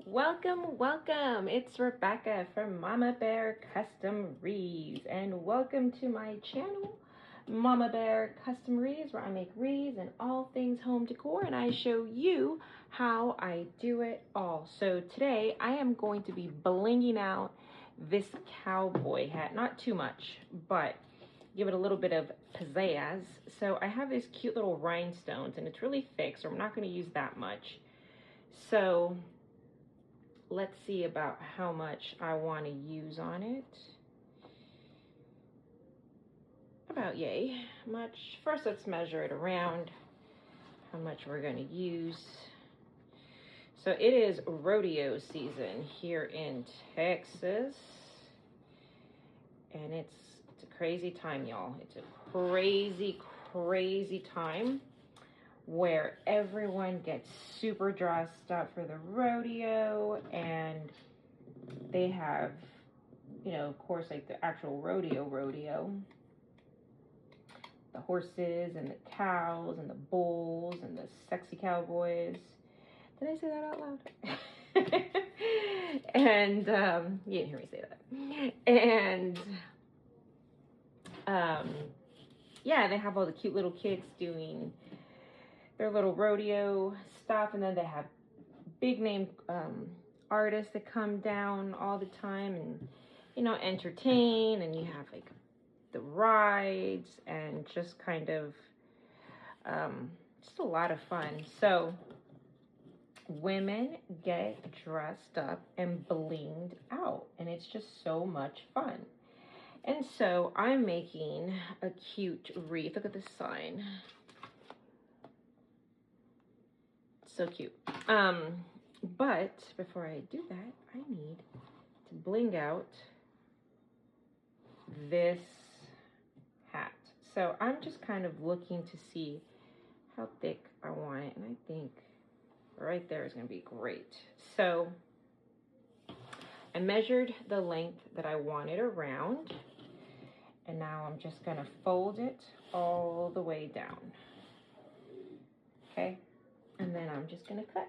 Welcome, welcome. It's Rebecca from Mama Bear Custom Wreaths, and welcome to my channel, Mama Bear Custom Wreaths, where I make wreaths and all things home decor, and I show you how I do it all. So today I am going to be blinging out this cowboy hat, not too much, but give it a little bit of pizzazz. So I have these cute little rhinestones, and it's really thick, so I'm not going to use that much. So let's see about how much I want to use on it. About yay much. First, let's measure it around how much we're going to use. So it is rodeo season here in Texas, and it's a crazy time, y'all. It's a crazy time where everyone gets super dressed up for the rodeo, and they have, you know, of course, like the actual rodeo, the horses and the cows and the bulls and the sexy cowboys. Did I say that out loud? And you didn't hear me say that. And yeah, they have all the cute little kids doing their little rodeo stuff, and then they have big name artists that come down all the time and, you know, entertain, and you have like the rides and just kind of just a lot of fun. So women get dressed up and blinged out, and it's just so much fun. And so I'm making a cute wreath. Look at this sign. So cute. But before I do that, I need to bling out this hat. So I'm just kind of looking to see how thick I want it, and I think right there is going to be great. So I measured the length that I wanted around, and now I'm just going to fold it all the way down. Okay, and then I'm just going to cut.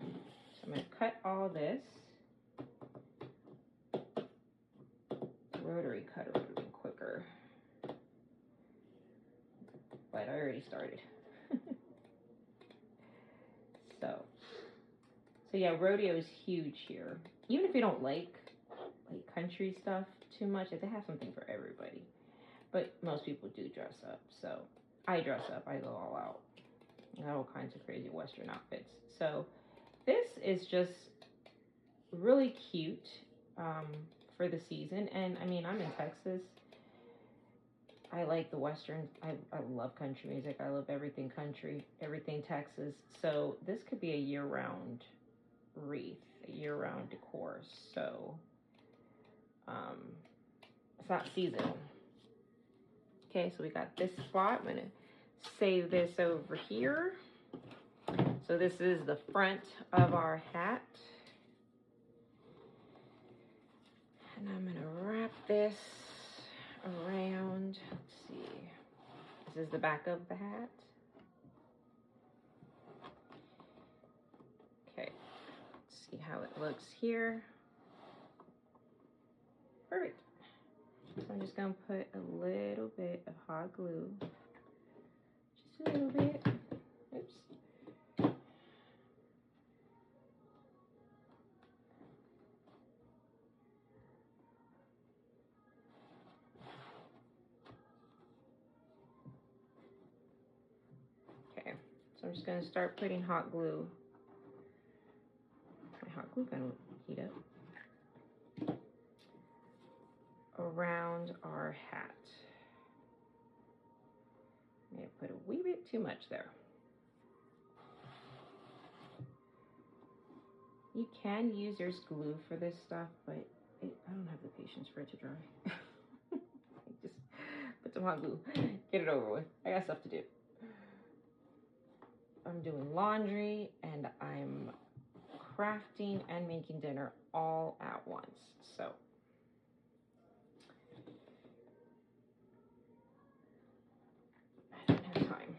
So I'm going to cut all this. Rotary cutter would have been quicker, but I already started. so yeah, rodeo is huge here. Even if you don't like country stuff too much, they have something for everybody. But most people do dress up, so I dress up. I go all out. I have all kinds of crazy Western outfits. So this is just really cute for the season. And I mean, I'm in Texas. I like the Western. I love country music. I love everything country, everything Texas. So this could be a year-round wreath, a year-round decor. So it's not seasonal. Okay, so we got this spot. I'm gonna save this over here. So this is the front of our hat. And I'm gonna wrap this around. Let's see. This is the back of the hat. Okay, let's see how it looks here. Perfect. So I'm just gonna put a little bit of hot glue. Just a little bit. Oops. Okay, so I'm just gonna start putting hot glue. My hot glue gonna heat up. Around our hat. May have put a wee bit too much there. You can use your glue for this stuff, but I don't have the patience for it to dry. Just put some hot glue, get it over with. I got stuff to do. I'm doing laundry, and I'm crafting and making dinner all at once. So I don't have time.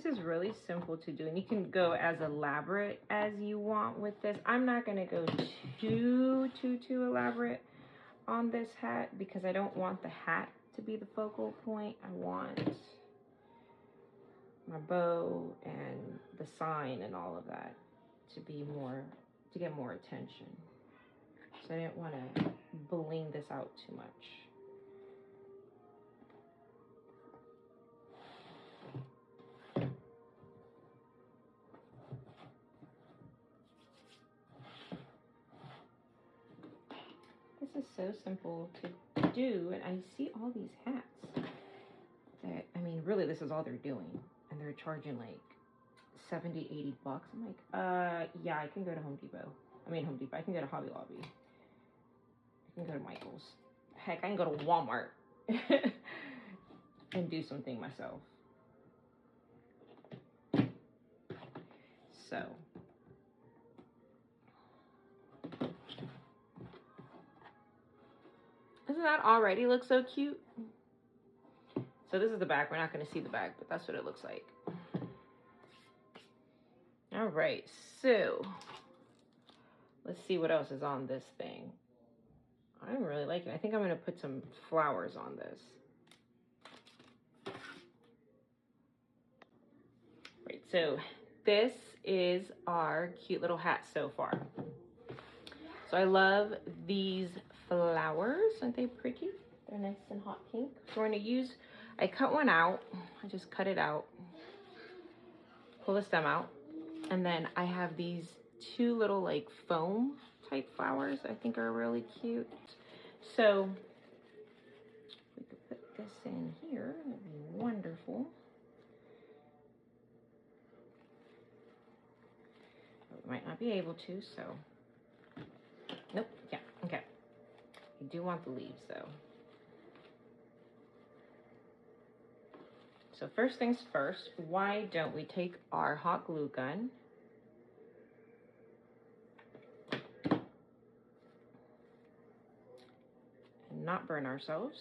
This is really simple to do, and you can go as elaborate as you want with this. I'm not going to go too elaborate on this hat because I don't want the hat to be the focal point. I want my bow and the sign and all of that to be more, to get more attention. So I didn't want to bling this out too much. This is so simple to do, and I see all these hats that, I mean, really this is all they're doing, and they're charging like 70, 80 bucks. I'm like, yeah, I can go to Home Depot. I can go to Hobby Lobby. I can go to Michael's. Heck, I can go to Walmart and do something myself. So, doesn't that already look so cute? So this is the back. We're not going to see the back, but that's what it looks like. All right, so let's see what else is on this thing. I'm really liking it. I think I'm going to put some flowers on this. Right, so this is our cute little hat so far. So I love these flowers. Aren't they pretty? They're nice and hot pink. So we're going to use, I cut one out. I just cut it out. Pull the stem out. And then I have these two little like foam type flowers I think are really cute. So we could put this in here. That'd be wonderful. But we might not be able to, so. Nope, yeah, okay. You do want the leaves though. So first things first, why don't we take our hot glue gun and not burn ourselves.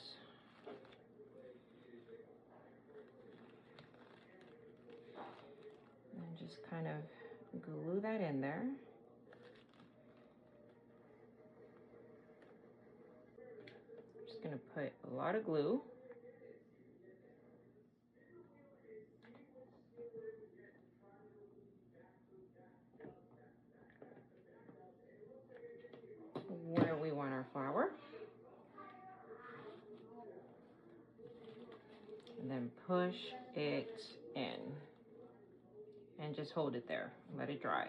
And just kind of glue that in there. I'm just gonna put a lot of glue. Where we want our flower. And then push it in. And just hold it there. Let it dry.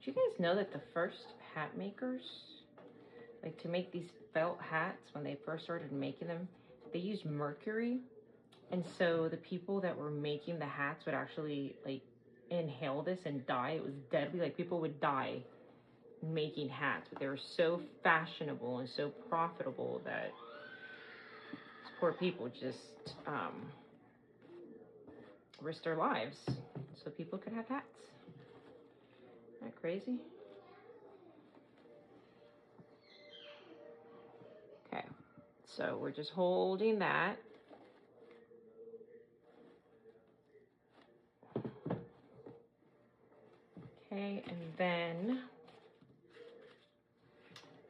Did you guys know that the first hat makers, like to make these felt hats, when they first started making them, they used mercury? And so the people that were making the hats would actually like inhale this and die. It was deadly. Like people would die making hats, but they were so fashionable and so profitable that these poor people just risked their lives so people could have hats. Isn't that crazy? Okay, so we're just holding that. Okay, and then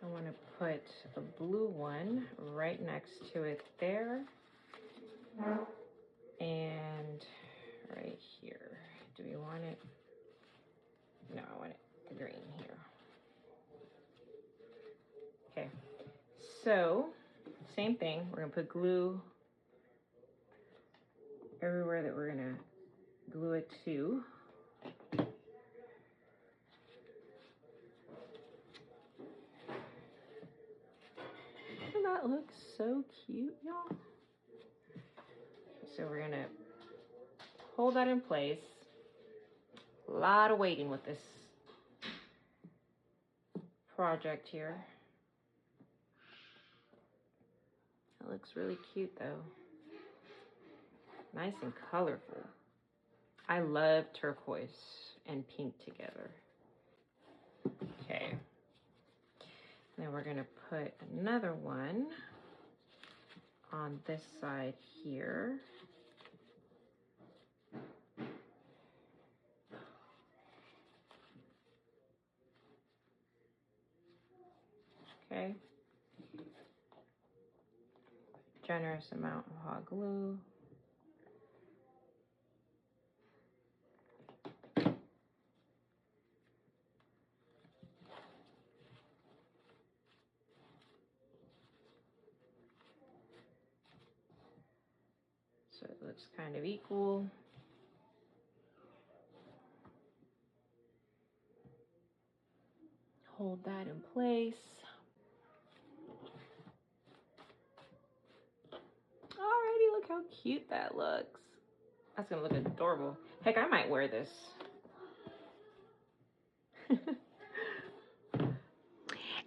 I want to put a blue one right next to it there. And right here. Do we want it? No, I want it green here. Okay, so same thing. We're going to put glue everywhere that we're going to glue it to. Doesn't that look so cute, y'all? So we're going to hold that in place. A lot of waiting with this project here. It looks really cute though. Nice and colorful. I love turquoise and pink together. Okay. Then we're gonna put another one on this side here. Okay. Generous amount of hot glue. So it looks kind of equal. Hold that in place. Alrighty, look how cute that looks. That's gonna look adorable. Heck, I might wear this.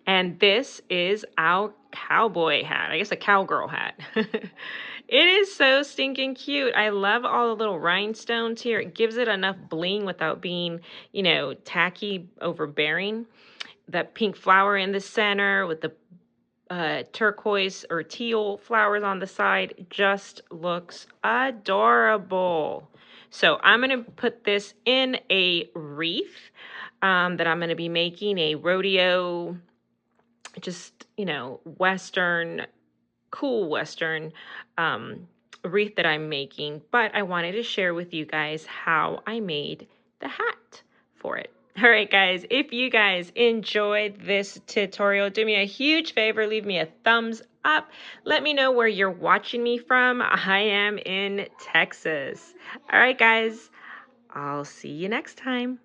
And this is our cowboy hat. I guess a cowgirl hat. It is so stinking cute. I love all the little rhinestones here. It gives it enough bling without being, you know, tacky, overbearing. That pink flower in the center with the turquoise or teal flowers on the side just looks adorable. So I'm going to put this in a wreath that I'm going to be making, a rodeo, just, you know, Western, cool Western wreath that I'm making. But I wanted to share with you guys how I made the hat for it. All right, guys, if you guys enjoyed this tutorial, do me a huge favor, leave me a thumbs up. Let me know where you're watching me from. I am in Texas. All right, guys, I'll see you next time.